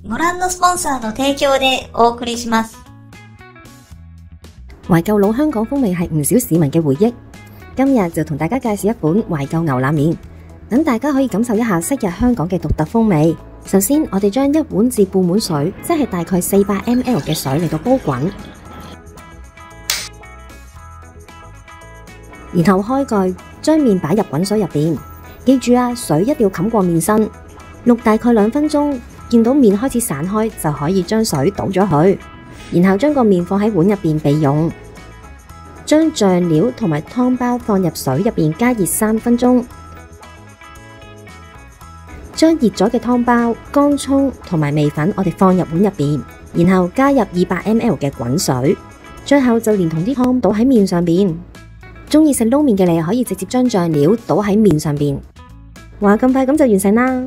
ご覧のスポンサーの提供でお送りします。懷舊老香港風味係唔少市民嘅回憶，今日就同大家介紹一款懷舊牛腩麵，等大家可以感受一下昔日香港嘅獨特風味。首先，我哋將1碗至半碗水，即係大概400 ml 嘅水嚟到煲滾，然後開蓋，將麵擺入滾水入邊。記住啊，水一定要冚過麵身，淥大概2分鐘，見到麵開始散開，就可以將水倒咗去，然後將個麵放喺碗入邊備用。將醬料同埋湯包放入水入邊加熱3分鐘，將熱咗嘅湯包、乾蔥同埋味粉我哋放入碗入邊，然後加入200 ml 嘅滾水，最後就連同啲湯倒喺麵上邊。鍾意食撈麵嘅你可以直接將醬料倒喺麵上邊。哇，咁快咁就完成啦！